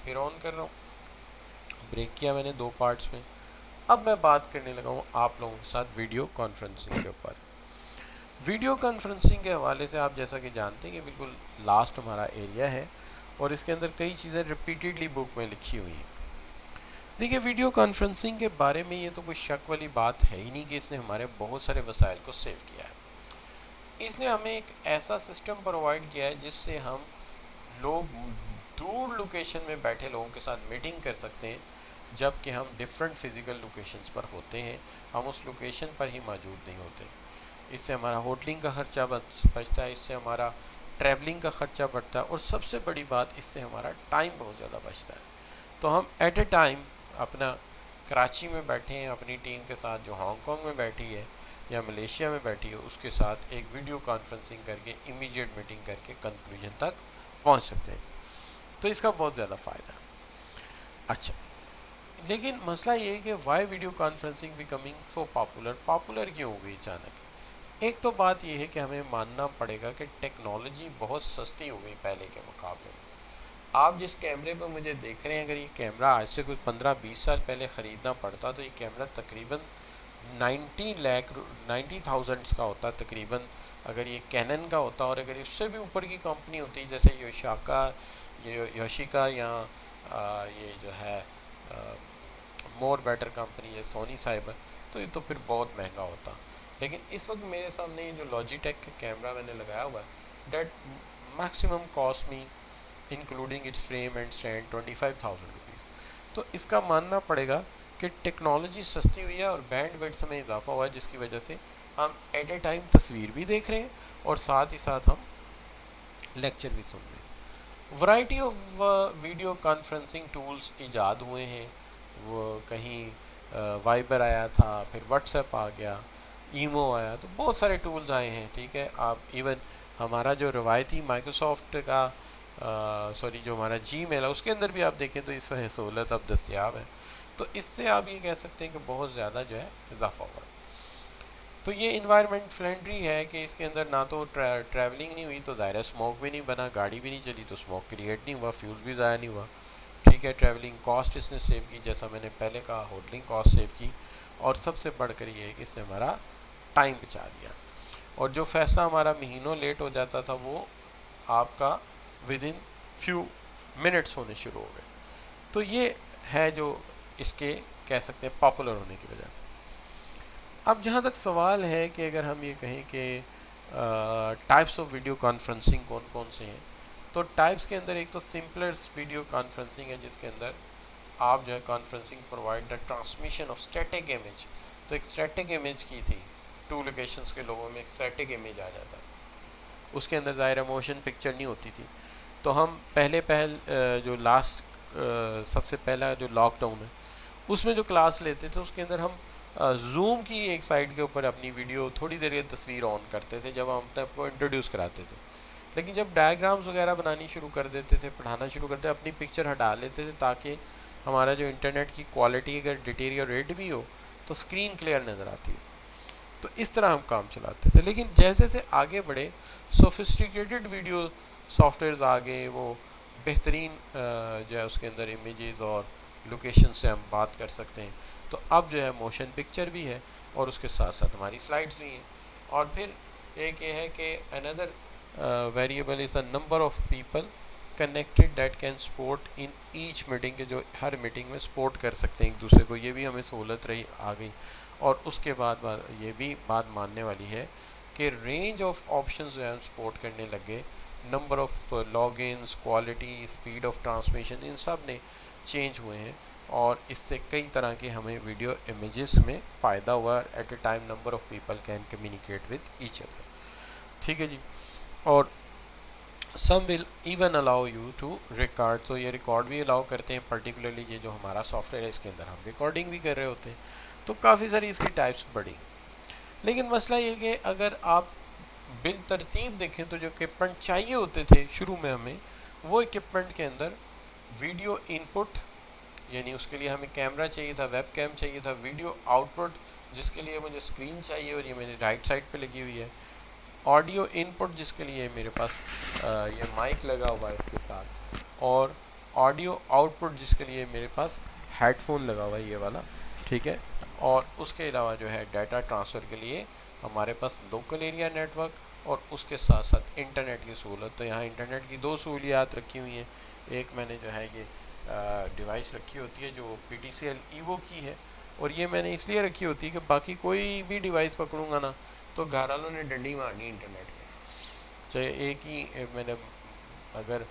پھر آن کر رہا ہوں. بریک کیا میں نے 2 پارٹس میں. اب میں بات کرنے لگا ہوں آپ لوگوں کے ساتھ ویڈیو کانفرنسنگ کے اوپر. ویڈیو کانفرنسنگ کے حوالے سے آپ جیسا کہ جانتے ہیں کہ بالکل لاسٹ ہمارا ایریا ہے اور اس کے اندر کئی چیزیں ریپیٹیڈلی بک میں لکھی ہوئی ہیں. دیکھیے ویڈیو کانفرنسنگ کے بارے میں یہ تو کوئی شک والی بات ہے ہی نہیں کہ اس نے ہمارے بہت سارے وسائل کو سیو کیا ہے. اس نے ہمیں ایک ایسا سسٹم پرووائڈ کیا ہے جس سے ہم لوگ دور لوکیشن میں بیٹھے لوگوں کے ساتھ میٹنگ کر سکتے ہیں جب کہ ہم ڈفرینٹ فزیکل لوکیشنز پر ہوتے ہیں, ہم اس لوکیشن پر ہی موجود نہیں ہوتے. اس سے ہمارا ہوٹلنگ کا خرچہ بچتا ہے, اس سے ہمارا ٹریولنگ کا خرچہ بڑھتا ہے, اور سب سے بڑی بات اس سے ہمارا ٹائم بہت زیادہ بچتا ہے. تو ہم ایٹ اے ٹائم اپنا کراچی میں بیٹھے ہیں اپنی ٹیم کے ساتھ جو ہانگ کانگ میں بیٹھی ہے یا ملیشیا میں بیٹھی ہے, اس کے ساتھ ایک ویڈیو کانفرنسنگ کر کے امیڈیٹ میٹنگ کر کے کنکلوژن تک پہنچ سکتے ہیں. تو اس کا بہت زیادہ فائدہ ہے. اچھا, لیکن مسئلہ یہ ہے کہ Y video conferencing becoming so popular کیوں ہو گئی اچانک؟ ایک تو بات یہ ہے کہ ہمیں ماننا پڑے گا کہ ٹیکنالوجی بہت سستی ہو گئی پہلے کے مقابلے میں. آپ جس کیمرے پہ مجھے دیکھ رہے ہیں, اگر یہ کیمرہ آج سے کوئی 15-20 سال پہلے خریدنا پڑتا تو یہ کیمرہ تقریباً 90,000 کا ہوتا تقریباً اگر یہ کینن کا ہوتا, اور اگر اس سے بھی اوپر کی کمپنی ہوتی جیسے یوشیکا یا یہ جو ہے مور بیٹر کمپنی ہے سونی سائبر, تو یہ تو پھر بہت مہنگا ہوتا. لیکن اس وقت میرے سامنے یہ جو لاجی ٹیک کا کیمرہ میں نے لگایا ہوا ہے, that maximum cost me including its frame and stand 25,000 rupees. تو اس کا ماننا پڑے گا کہ ٹیکنالوجی سستی ہوئی ہے اور بینڈ ویڈتھ میں اضافہ ہوا ہے, جس کی وجہ سے ہم ایٹ اے ٹائم تصویر بھی دیکھ رہے ہیں اور ساتھ ہی ساتھ ہم لیکچر بھی سن رہے ہیں. Variety of video conferencing tools ایجاد ہوئے ہیں. وہ کہیں وائبر آیا تھا, پھر واٹس ایپ آ گیا, ایمو آیا, تو بہت سارے ٹولز آئے ہیں. ٹھیک ہے, آپ ایون ہمارا جو روایتی مائیکروسافٹ کا جو ہمارا جی میل ہے اس کے اندر بھی آپ دیکھیں تو اس وجہ سہولت اب دستیاب ہے. تو اس سے آپ یہ کہہ سکتے ہیں کہ بہت زیادہ جو ہے اضافہ ہوا. تو یہ انوائرمنٹ فرینڈلی ہے کہ اس کے اندر نہ تو ٹریولنگ نہیں ہوئی تو ظاہر ہے اسموک بھی نہیں بنا, گاڑی بھی نہیں چلی تو اسموک کریٹ نہیں ہوا, فیول بھی ضائع نہیں ہوا. ٹھیک ہے, ٹریولنگ کاسٹ اس نے سیو کی, جیسا میں نے پہلے کہا ہوٹلنگ کاسٹ سیو کی, اور سب سے بڑھ کر یہ ہے کہ اس نے ہمارا ٹائم بچا دیا. اور جو فیصلہ ہمارا مہینوں لیٹ ہو جاتا تھا وہ آپ کا ود ان فیو منٹس ہونے شروع ہو گئے. تو یہ ہے جو اس کے کہہ سکتے ہیں پاپولر ہونے کی وجہ. اب جہاں تک سوال ہے کہ اگر ہم یہ کہیں کہ ٹائپس آف ویڈیو کانفرنسنگ کون کون سے ہیں, تو ٹائپس کے اندر ایک تو سمپلر ویڈیو کانفرنسنگ ہے جس کے اندر آپ جو ہے conferencing provide the transmission of static image. تو ایک اسٹیٹک امیج کی تھی, 2 لوکیشنز کے لوگوں میں ایک اسٹیٹک امیج آ جاتا ہے, اس کے اندر ظاہر موشن پکچر نہیں ہوتی تھی. تو ہم پہل جو لاسٹ سب سے پہلا جو لاک ڈاؤن ہے اس میں جو کلاس لیتے تھے اس کے اندر ہم زوم کی ایک سائٹ کے اوپر اپنی ویڈیو تھوڑی دیر کی تصویر آن کرتے تھے جب ہم اپنے آپ کو انٹروڈیوس کراتے تھے. لیکن جب ڈائیگرامز وغیرہ بنانی شروع کر دیتے تھے, پڑھانا شروع کرتے اپنی پکچر ہٹا لیتے تھے تاکہ ہمارا جو انٹرنیٹ کی کوالٹی اگر ڈیٹیریوریٹ بھی ہو تو اسکرین کلیئر نظر آتی ہے. تو اس طرح ہم کام چلاتے تھے. لیکن جیسے جیسے آگے بڑھے سوفسٹیکیٹڈ ویڈیو سافٹ ویئرز آ گئے, وہ بہترین جو ہے اس کے اندر امیجز اور لوکیشن سے ہم بات کر سکتے ہیں. تو اب جو ہے موشن پکچر بھی ہے اور اس کے ساتھ ساتھ ہماری سلائڈز بھی ہیں. اور پھر ایک یہ ہے کہ اندر variable is the number of people connected that can support in each meeting, کے جو ہر میٹنگ میں سپورٹ کر سکتے ہیں ایک دوسرے کو. یہ بھی ہمیں سہولت رہی آ گئی. اور اس کے بعد یہ بھی بات ماننے والی ہے کہ رینج آف آپشنز جو ہے ہم سپورٹ کرنے لگے, number of logins, quality, speed of transmission, ان سب نے چینج ہوئے ہیں. اور اس سے کئی طرح کے ہمیں ویڈیو امیجز میں فائدہ ہوا. At a time number of people can communicate with each other. ٹھیک ہے جی. اور some will even allow you to record, تو یہ ریکارڈ بھی الاؤ کرتے ہیں. پرٹیکولرلی یہ جو ہمارا سافٹ ویئر ہے اس کے اندر ہم ریکارڈنگ بھی کر رہے ہوتے ہیں. تو کافی ساری اس کی ٹائپس بڑھی. لیکن مسئلہ یہ کہ اگر آپ بالترتیب دیکھیں تو جو اکوپمنٹ چاہیے ہوتے تھے شروع میں ہمیں, وہ اکوپمنٹ کے اندر ویڈیو ان پٹ, یعنی اس کے لیے ہمیں کیمرہ چاہیے تھا, ویب کیم چاہیے تھا, ویڈیو آؤٹ پٹ جس کے لیے مجھے اسکرین چاہیے اور یہ میری رائٹ سائڈ پہ لگی ہوئی ہے, آڈیو ان پٹ جس کے لیے میرے پاس یہ مائک لگا ہوا ہے اس کے ساتھ, اور آڈیو آؤٹ پٹ جس کے لیے میرے پاس ہیڈ فون لگا ہوا ہے یہ والا، ٹھیک ہے. اور اس کے علاوہ جو ہے ڈیٹا ٹرانسفر کے لیے ہمارے پاس لوکل ایریا نیٹ ورک اور اس کے ساتھ ساتھ انٹرنیٹ کی سہولت. تو یہاں انٹرنیٹ کی دو سہولیات رکھی ہوئی ہیں. ایک میں نے جو ہے یہ ڈیوائس رکھی ہوتی ہے جو PTCL ایوو کی ہے، اور یہ میں نے اس لیے رکھی ہوتی ہے کہ باقی کوئی بھی ڈیوائس پکڑوں گا نا تو گھر والوں نے ڈنڈی مارنی انٹرنیٹ میں. چاہے ایک ہی میں نے اگر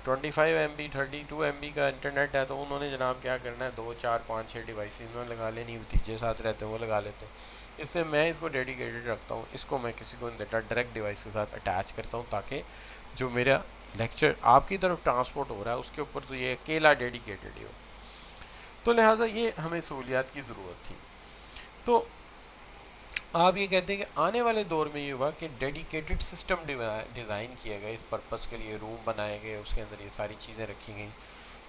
25 MB 32 MB کا انٹرنیٹ ہے تو انہوں نے جناب کیا کرنا ہے 2 4 5 6 ڈیوائس انہوں نے لگا لینی، بھتیجے ساتھ رہتے ہیں وہ لگا لیتے ہیں. اس سے میں اس کو ڈیڈیکیٹڈ رکھتا ہوں، اس کو میں کسی کو نہیں دیتا، ڈائریکٹ ڈیوائس کے ساتھ اٹیچ کرتا ہوں تاکہ جو میرا لیکچر آپ کی طرف ٹرانسپورٹ ہو رہا ہے اس کے اوپر تو یہ اکیلا ڈیڈیکیٹڈ ہی ہو. تو لہٰذا یہ ہمیں سہولیات کی ضرورت تھی. تو آپ یہ کہتے ہیں کہ آنے والے دور میں یہ ہوا کہ ڈیڈیکیٹڈ سسٹم ڈیزائن کیے گئے اس پرپز کے لیے، روم بنائے گئے، اس کے اندر یہ ساری چیزیں رکھی گئیں.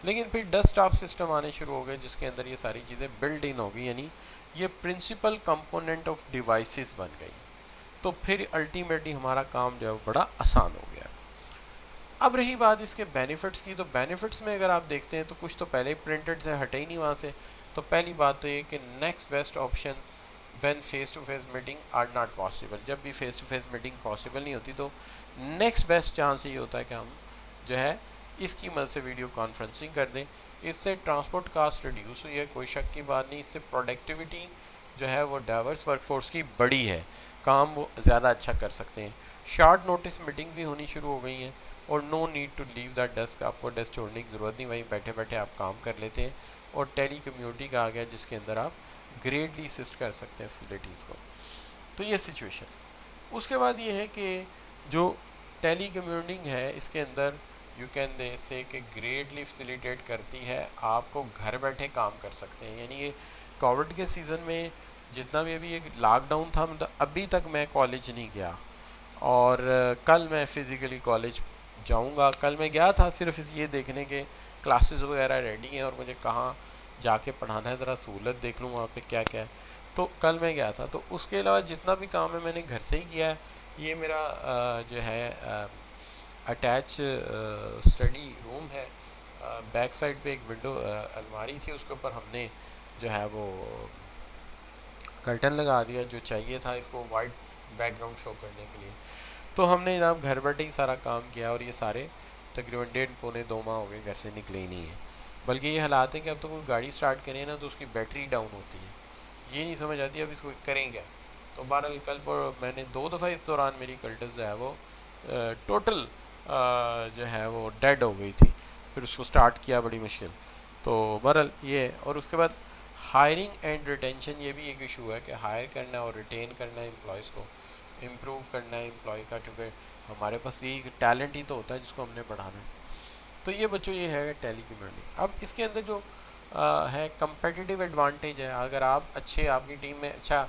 لیکن پھر ڈیسک ٹاپ سسٹم آنے شروع ہو گئے جس کے اندر یہ ساری چیزیں بلٹ ان ہو گئی، یعنی یہ پرنسپل کمپوننٹ آف ڈیوائسز بن گئی. تو پھر الٹیمیٹلی ہمارا کام جو ہے وہ بڑا آسان ہو گیا. اب رہی بات اس کے بینیفٹس کی، تو بینیفٹس میں اگر آپ دیکھتے ہیں تو کچھ تو پہلے ہی پرنٹڈ سے ہٹے ہی نہیں وہاں سے. تو پہلی بات تو یہ کہ next best option when face to face meeting are not possible. جب بھی face to face meeting possible نہیں ہوتی تو نیکسٹ بیسٹ چانس یہ ہوتا ہے کہ ہم جو ہے اس کی مدد سے ویڈیو کانفرنسنگ کر دیں. اس سے ٹرانسپورٹ کاسٹ ریڈیوس ہوئی ہے، کوئی شک کی بات نہیں. اس سے پروڈکٹیوٹی جو ہے وہ ڈائیورس ورک فورس کی بڑی ہے، کام وہ زیادہ اچھا کر سکتے ہیں. شارٹ نوٹس میٹنگ بھی ہونی شروع ہو گئی ہیں، اور no need to leave the desk. آپ کو ڈیسک چھوڑنے کی ضرورت نہیں، وہیں بیٹھے بیٹھے آپ کام کر لیتے ہیں. اور ٹیلی کمیونٹی کا آ گیا جس کے اندر آپ گریٹلی اسسٹ کر سکتے ہیں فیسلٹیز کو. تو یہ سچویشن. اس کے بعد یہ ہے کہ جو ٹیلی کمیوٹنگ ہے اس کے اندر یو کین دے سے کہ گریٹلی فیسیلیٹیٹ کرتی ہے، آپ کو گھر بیٹھے کام کر سکتے ہیں. یعنی یہ کووڈ کے سیزن میں جتنا بھی ابھی ایک لاک ڈاؤن تھا، مطلب ابھی تک میں کالج نہیں گیا، اور کل میں فزیکلی کالج جاؤں گا. کل میں گیا تھا صرف یہ دیکھنے کے کلاسز وغیرہ ریڈی ہیں اور مجھے کہاں جا کے پڑھانا ہے، ذرا سہولت دیکھ لوں وہاں پہ کیا کیا ہے. تو کل میں گیا تھا. تو اس کے علاوہ جتنا بھی کام ہے میں نے گھر سے ہی کیا ہے. یہ میرا جو ہے اٹیچ اسٹڈی روم ہے. بیک سائڈ پہ ایک ونڈو الماری تھی، اس کے اوپر ہم نے جو ہے وہ کرٹن لگا دیا جو چاہیے تھا اس کو وائٹ بیک گراؤنڈ شو کرنے کے لیے. تو ہم نے جناب گھر بیٹھے ہی سارا کام کیا، اور یہ سارے تقریباً 1.5 2 ماہ ہو گئے گھر سے نکلے ہی نہیں ہیں. بلکہ یہ حالات ہیں کہ اب تو کوئی گاڑی سٹارٹ کرے نا تو اس کی بیٹری ڈاؤن ہوتی ہے، یہ نہیں سمجھ آتی اب اس کو کریں کیا. تو بہرحال کل پر میں نے 2 دفعہ اس دوران میری کلٹس جو ہے وہ ٹوٹل جو ہے وہ ڈیڈ ہو گئی تھی. پھر اس کو سٹارٹ کیا بڑی مشکل. تو بہرحال یہ. اور اس کے بعد ہائرنگ اینڈ ریٹینشن، یہ بھی ایک ایشو ہے کہ ہائر کرنا اور ریٹین کرنا ہے امپلائیز کو، امپروو کرنا ہے امپلائی کا، کیونکہ ہمارے پاس یہی ٹیلنٹ ہی تو ہوتا ہے جس کو ہم نے بڑھانا ہے. تو یہ بچوں یہ ہے ٹیلی کمیونٹی. اب اس کے اندر جو ہے کمپیٹیٹیو ایڈوانٹیج ہے، اگر آپ اچھے، آپ کی ٹیم میں اچھا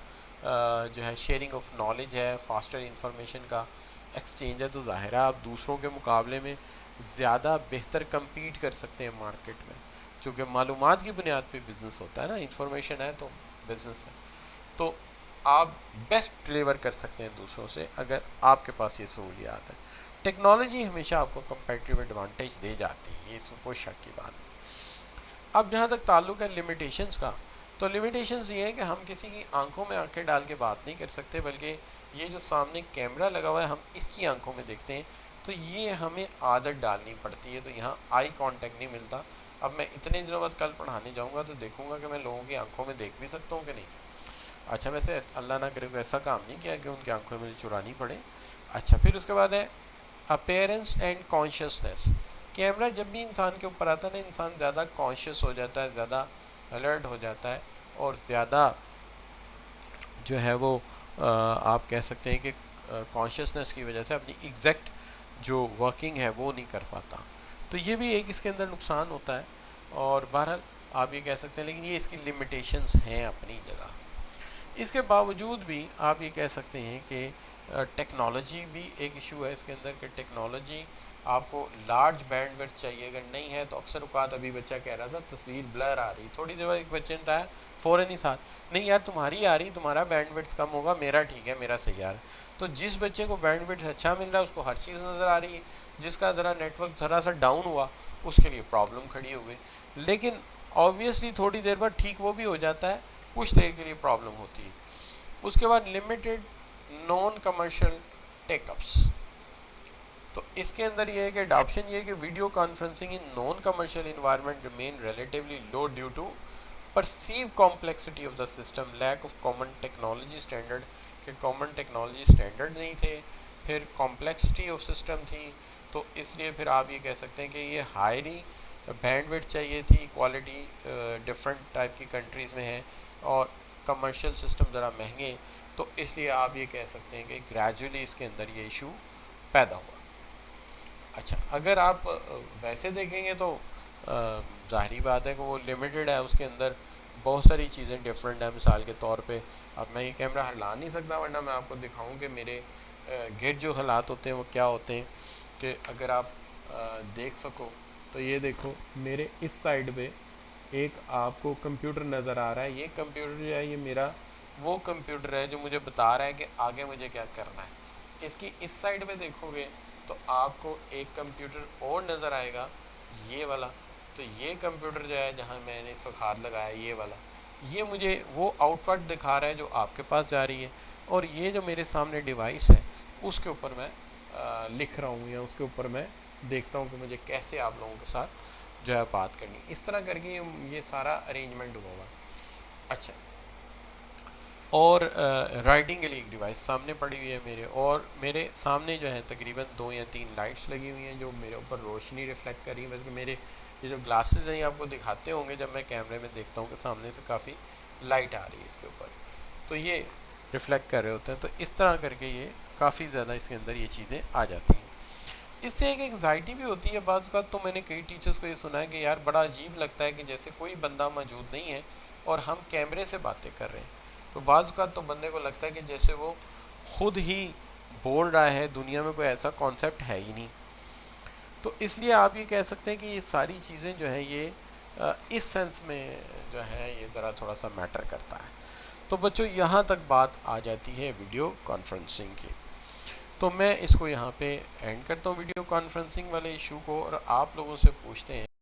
جو ہے شیئرنگ آف نالج ہے، فاسٹر انفارمیشن کا ایکسچینج ہے، تو ظاہر ہے آپ دوسروں کے مقابلے میں زیادہ بہتر کمپیٹ کر سکتے ہیں مارکیٹ میں، چونکہ معلومات کی بنیاد پہ بزنس ہوتا ہے نا، انفارمیشن ہے تو بزنس ہے. تو آپ بیسٹ ڈلیور کر سکتے ہیں دوسروں سے اگر آپ کے پاس یہ سہولیات ہیں. ٹیکنالوجی ہمیشہ آپ کو کمپیٹیو ایڈوانٹیج دے جاتی ہے، یہ اس میں کوئی شک کی بات نہیں. اب جہاں تک تعلق ہے لمیٹیشنز کا، تو لمیٹیشنز یہ ہیں کہ ہم کسی کی آنکھوں میں آنکھیں ڈال کے بات نہیں کر سکتے، بلکہ یہ جو سامنے کیمرہ لگا ہوا ہے ہم اس کی آنکھوں میں دیکھتے ہیں. تو یہ ہمیں عادت ڈالنی پڑتی ہے، تو یہاں آئی کانٹیکٹ نہیں ملتا. اب میں اتنے دنوں بعد کل پڑھانے جاؤں گا تو دیکھوں گا کہ میں لوگوں کی آنکھوں میں دیکھ بھی سکتا ہوں کہ نہیں. اچھا ویسے اللہ نہ کرے ایسا کام نہیں کیا کہ ان کی آنکھوں میں چرانی پڑے. اچھا پھر اس کے بعد ہے اپیرنس اینڈ کانشیسنیس. کیمرہ جب بھی انسان کے اوپر آتا ہے نا، انسان زیادہ کانشیس ہو جاتا ہے، زیادہ الرٹ ہو جاتا ہے، اور زیادہ جو ہے وہ آپ کہہ سکتے ہیں کہ کانشیسنیس کی وجہ سے اپنی ایگزیکٹ جو ورکنگ ہے وہ نہیں کر پاتا. تو یہ بھی ایک اس کے اندر نقصان ہوتا ہے. اور بہرحال آپ یہ کہہ سکتے ہیں، لیکن یہ اس کی لمیٹیشنز ہیں اپنی جگہ. اس کے باوجود بھی آپ یہ کہہ سکتے ہیں کہ ٹیکنالوجی بھی ایک ایشو ہے اس کے اندر، کہ ٹیکنالوجی آپ کو لارج بینڈ وڈتھ چاہیے، اگر نہیں ہے تو اکثر اوقات ابھی بچہ کہہ رہا تھا تصویر بلر آ رہی، تھوڑی دیر بعد ایک بچے نے بتایا فوراً ہی ساتھ، نہیں یار تمہاری آ رہی، تمہارا بینڈ وڈتھ کم ہوگا، میرا ٹھیک ہے، میرا صحیح آ رہا ہے. تو جس بچے کو بینڈ وڈتھ اچھا مل رہا ہے اس کو ہر چیز نظر آ رہی ہے، جس کا ذرا نیٹ ورک ذرا سا ڈاؤن ہوا اس کے لیے پرابلم کھڑی ہو گئی. لیکن آبویسلی تھوڑی دیر بعد ٹھیک وہ بھی ہو جاتا ہے, کچھ دیر کے لیے پرابلم ہوتی ہے. اس کے بعد لمیٹڈ نان کمرشل ٹیک اپس. تو اس کے اندر یہ ہے کہ اڈاپشن یہ ہے کہ video conferencing in non commercial environment remain relatively low due to perceived complexity of the system, lack of common technology standard, کہ common technology standard نہیں تھے, پھر complexity of system تھی. تو اس لیے پھر آپ یہ کہہ سکتے ہیں کہ یہ ہائری بینڈ وڈتھ چاہیے تھی, کوالٹی ڈفرینٹ ٹائپ کی کنٹریز میں ہے, اور کمرشل سسٹم ذرا مہنگے. تو اس لیے آپ یہ کہہ سکتے ہیں کہ گریجولی اس کے اندر یہ ایشو پیدا ہوا. اچھا, اگر آپ ویسے دیکھیں گے تو ظاہری بات ہے کہ وہ لمیٹڈ ہے, اس کے اندر بہت ساری چیزیں ڈفرینٹ ہیں. مثال کے طور پہ اب میں یہ کیمرہ ہلا نہیں سکتا, ورنہ میں آپ کو دکھاؤں کہ میرے گرد جو حالات ہوتے ہیں وہ کیا ہوتے ہیں. کہ اگر آپ دیکھ سکو تو یہ دیکھو, میرے اس سائڈ پہ ایک آپ کو کمپیوٹر نظر آ رہا ہے. یہ کمپیوٹر جو ہے یہ میرا وہ کمپیوٹر ہے جو مجھے بتا رہا ہے کہ آگے مجھے کیا کرنا ہے. اس کی اس سائڈ پہ دیکھو گے تو آپ کو ایک کمپیوٹر اور نظر آئے گا, یہ والا. تو یہ کمپیوٹر جو ہے جہاں میں نے اس وقت ہاتھ لگایا, یہ والا, یہ مجھے وہ آؤٹ پٹ دکھا رہا ہے جو آپ کے پاس جا رہی ہے. اور یہ جو میرے سامنے ڈیوائس ہے اس کے اوپر میں لکھ رہا ہوں, یا اس کے اوپر میں دیکھتا ہوں کہ مجھے کیسے آپ لوگوں کے ساتھ جو ہے بات کرنی. اس طرح کر کے یہ سارا ارینجمنٹ ہوا ہوا. اچھا, اور رائٹنگ کے لیے ایک ڈیوائس سامنے پڑی ہوئی ہے میرے, اور میرے سامنے جو ہے تقریباً 2 یا 3 لائٹس لگی ہوئی ہیں جو میرے اوپر روشنی ریفلیکٹ کر رہی ہیں. بلکہ میرے یہ جو گلاسز ہیں یہ آپ کو دکھاتے ہوں گے جب میں کیمرے میں دیکھتا ہوں کہ سامنے سے کافی لائٹ آ رہی ہے اس کے اوپر, تو یہ ریفلیکٹ کر رہے ہوتے ہیں. تو اس طرح کر کے یہ کافی زیادہ اس کے اندر یہ چیزیں آ جاتی ہیں. اس سے ایک انگزائٹی بھی ہوتی ہے بعض اوقات. تو میں نے کئی ٹیچرس کو یہ سنا ہے کہ یار بڑا عجیب لگتا ہے کہ جیسے کوئی بندہ موجود نہیں ہے اور ہم کیمرے سے باتیں کر رہے ہیں. تو بعض اوقات تو بندے کو لگتا ہے کہ جیسے وہ خود ہی بول رہا ہے, دنیا میں کوئی ایسا کانسیپٹ ہے ہی نہیں. تو اس لیے آپ یہ کہہ سکتے ہیں کہ یہ ساری چیزیں جو ہیں یہ اس سینس میں جو ہے یہ ذرا تھوڑا سا میٹر کرتا ہے. تو بچوں یہاں تک بات آ جاتی ہے ویڈیو کانفرنسنگ کی. تو میں اس کو یہاں پہ اینڈ کرتا ہوں ویڈیو کانفرنسنگ والے ایشو کو, اور آپ لوگوں سے پوچھتے ہیں